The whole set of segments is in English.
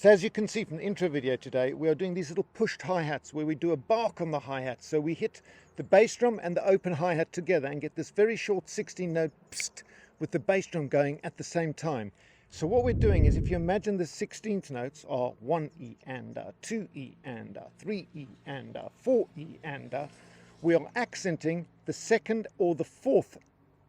So as you can see from the intro video today, we are doing these little pushed hi-hats where we do a bark on the hi-hat. So we hit the bass drum and the open hi-hat together and get this very short 16 note psst with the bass drum going at the same time. So what we're doing is, if you imagine the 16th notes are 1E and 2E and 3E and 4E and we are accenting the second or the fourth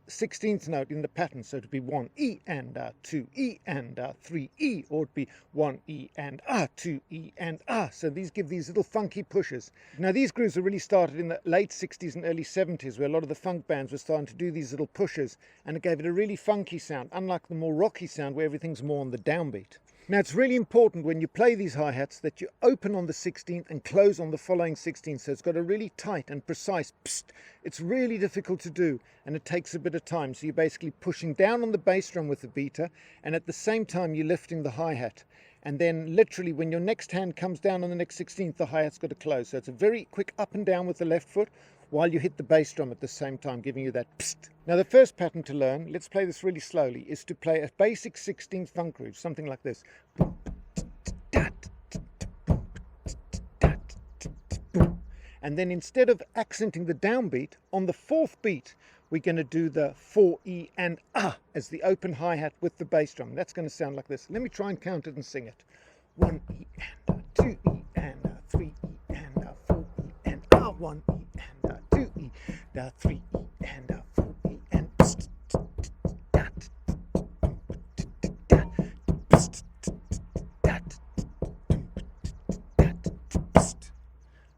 16th note in the pattern. So it'd be 1E and 2E and 3E, or it'd be 1E and 2E and So these give these little funky pushes. Now these grooves are really started in the late 60s and early 70s, where a lot of the funk bands were starting to do these little pushes, and it gave it a really funky sound, unlike the more rocky sound where everything's more on the downbeat. Now it's really important when you play these hi-hats that you open on the 16th and close on the following 16th, so it's got a really tight and precise psst. It's really difficult to do and it takes a bit of time, so you're basically pushing down on the bass drum with the beater, and at the same time you're lifting the hi-hat, and then literally when your next hand comes down on the next 16th, the hi-hat's got to close. So it's a very quick up and down with the left foot while you hit the bass drum at the same time, giving you that psst. Now the first pattern to learn, let's play this really slowly, is to play a basic 16th funk groove, something like this. And then instead of accenting the downbeat, on the fourth beat, we're going to do the 4E and as the open hi-hat with the bass drum. That's going to sound like this. Let me try and count it and sing it. 1E and 2E and 3E and 4E and 1E and 2E, 3E and 4E and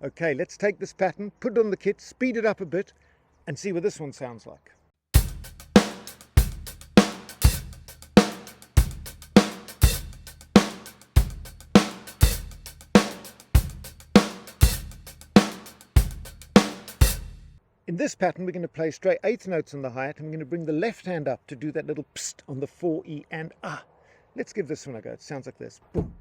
Okay, let's take this pattern, put it on the kit, speed it up a bit, and see what this one sounds like. In this pattern, we're going to play straight eighth notes on the hi-hat, and we're going to bring the left hand up to do that little psst on the 4E and Let's give this one a go. It sounds like this. Boom.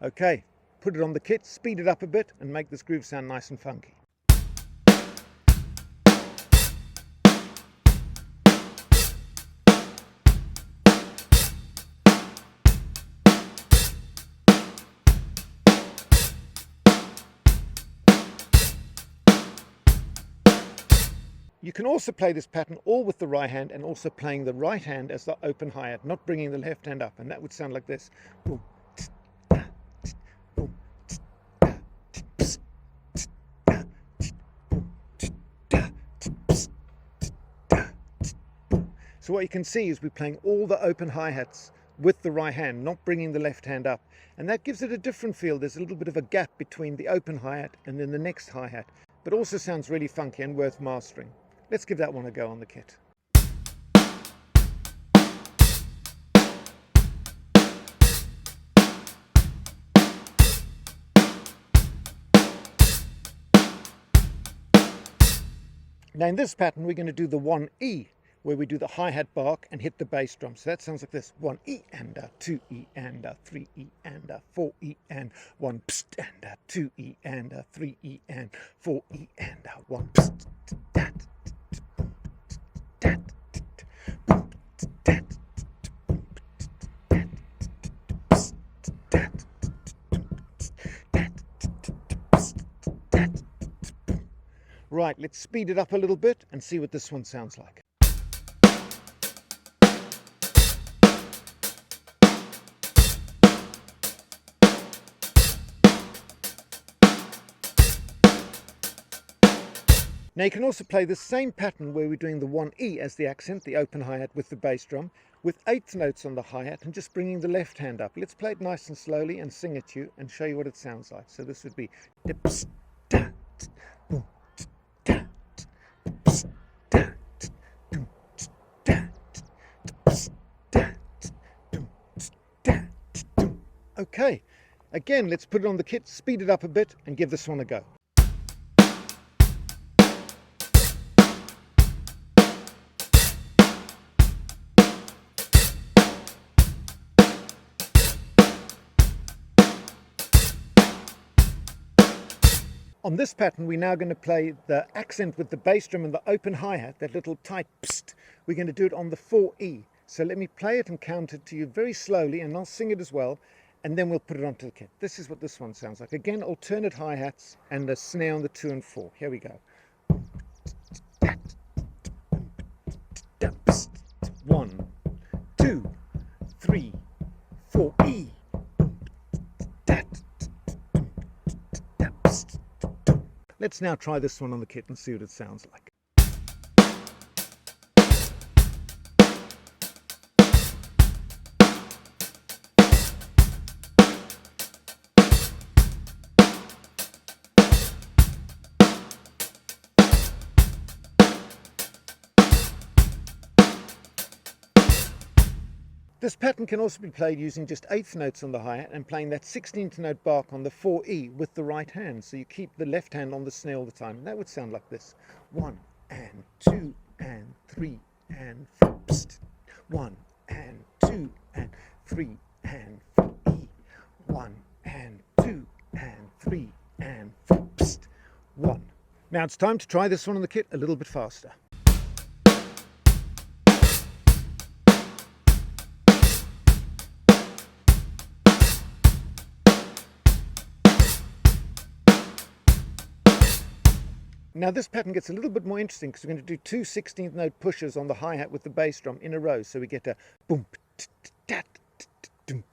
Okay, put it on the kit, speed it up a bit, and make this groove sound nice and funky. You can also play this pattern all with the right hand and also playing the right hand as the open hi-hat, not bringing the left hand up, and that would sound like this. Boom. So what you can see is we're playing all the open hi-hats with the right hand, not bringing the left hand up. And that gives it a different feel. There's a little bit of a gap between the open hi-hat and then the next hi-hat, but also sounds really funky and worth mastering. Let's give that one a go on the kit. Now in this pattern, we're going to do the 1E, where we do the hi-hat bark and hit the bass drum. So that sounds like this. 1E and 2E and 3E and 4E and 1 psst and 2E and 3E and 4E and 1 psst. Right, let's speed it up a little bit and see what this one sounds like. Now you can also play the same pattern where we're doing the 1E as the accent, the open hi-hat with the bass drum, with eighth notes on the hi-hat and just bringing the left hand up. Let's play it nice and slowly and sing it to you and show you what it sounds like. So this would be... Okay, again, let's put it on the kit, speed it up a bit and give this one a go. On this pattern, we're now going to play the accent with the bass drum and the open hi-hat, that little tight psst. We're going to do it on the 4E. So let me play it and count it to you very slowly, and I'll sing it as well, and then we'll put it onto the kit. This is what this one sounds like. Again, alternate hi-hats and the snare on the 2 and 4. Here we go. 1, 2, 3, 4, E. Let's now try this one on the kit and see what it sounds like. This pattern can also be played using just 1/8 notes on the hi-hat and playing that 16th note bark on the 4E with the right hand. So you keep the left hand on the snare all the time. And that would sound like this. 1 and 2 and 3 and 4. Psst. 1 and 2 and 3 and 4E. 1 and 2 and 3 and 4. Psst. 1. Now it's time to try this one on the kit a little bit faster. Now this pattern gets a little bit more interesting because we're going to do 2 16th note pushes on the hi-hat with the bass drum in a row. So we get a boom, tat, dum,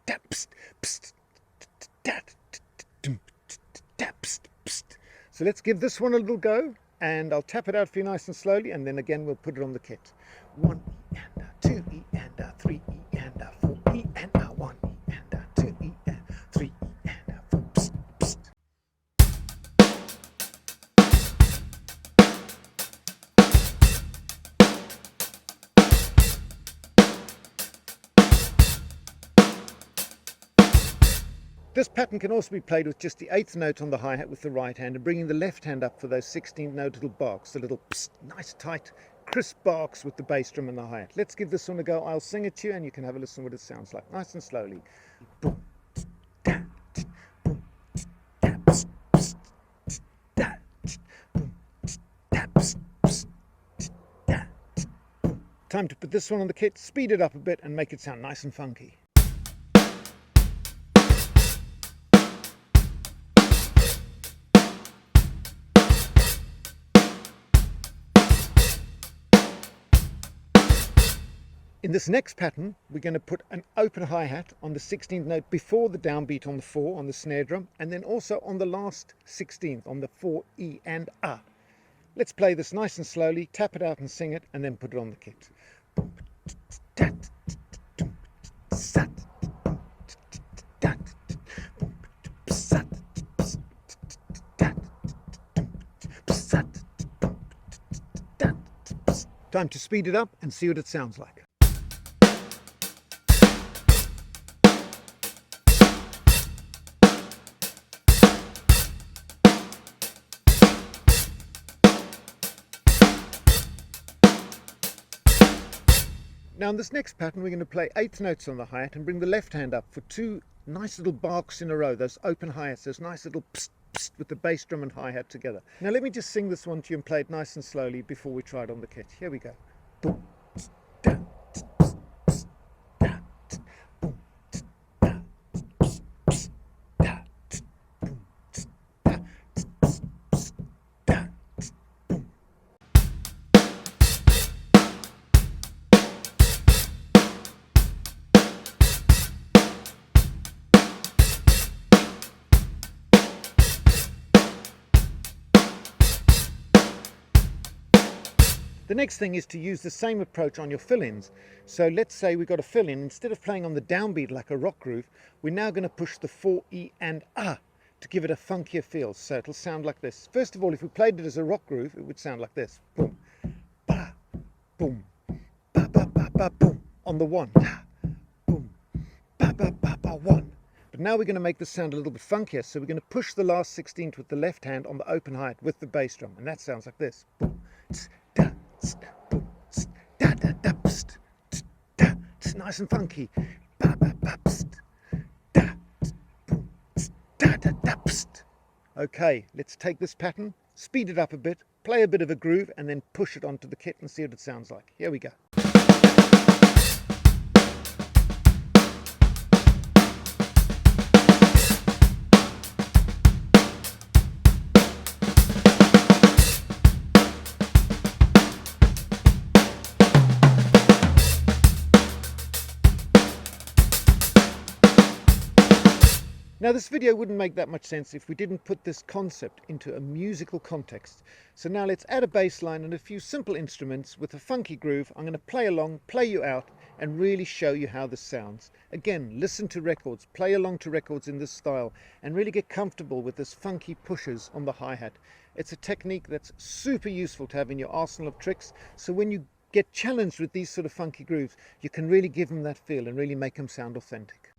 tat, pst, pst, tat, dum, tat, pst, pst. So let's give this one a little go, and I'll tap it out for you nice and slowly, and then again we'll put it on the kit. 1 E and 2 E and 3 E and 4 E and 1 E and 2 E and 3 E and 4. Pst, pst. This pattern can also be played with just the 8th note on the hi-hat with the right hand and bringing the left hand up for those 16th note little barks, the little psst, nice tight crisp barks with the bass drum and the hi-hat. Let's give this one a go. I'll sing it to you and you can have a listen what it sounds like, nice and slowly. Boom, da, boom, da, psst, psst, da, boom, da, psst, psst, da, boom. Time to put this one on the kit, speed it up a bit and make it sound nice and funky. In this next pattern, we're going to put an open hi-hat on the 16th note before the downbeat on the 4 on the snare drum, and then also on the last 16th on the 4 E and A. Let's play this nice and slowly, tap it out and sing it, and then put it on the kit. Time to speed it up and see what it sounds like. Now in this next pattern we're going to play 8th notes on the hi-hat and bring the left hand up for 2 nice little barks in a row, those open hi-hats, those nice little psst, psst with the bass drum and hi-hat together. Now let me just sing this one to you and play it nice and slowly before we try it on the kit. Here we go. Boom, da, psst, psst, da, boom, da, psst, psst, da, boom, da, psst, psst, da, boom. The next thing is to use the same approach on your fill-ins. So let's say we've got a fill-in. Instead of playing on the downbeat like a rock groove, we're now going to push the 4 E and A to give it a funkier feel. So it'll sound like this. First of all, if we played it as a rock groove, it would sound like this. Boom, ba, boom, ba, ba, ba, ba, boom. On the 1, boom, ba, ba, ba, ba, 1. But now we're going to make this sound a little bit funkier. So we're going to push the last 16th with the left hand on the open hi-hat with the bass drum. And that sounds like this. Boom, da, boom, da, da, da, pst, da. It's nice and funky. Ba, ba, ba, pst, da, boom, da, da, da, pst. Okay, let's take this pattern, speed it up a bit, play a bit of a groove, and then push it onto the kit and see what it sounds like. Here we go. Now this video wouldn't make that much sense if we didn't put this concept into a musical context. So now let's add a bass line and a few simple instruments with a funky groove. I'm going to play along, play you out, and really show you how this sounds. Again, listen to records, play along to records in this style, and really get comfortable with this funky pushes on the hi-hat. It's a technique that's super useful to have in your arsenal of tricks, so when you get challenged with these sort of funky grooves, you can really give them that feel and really make them sound authentic.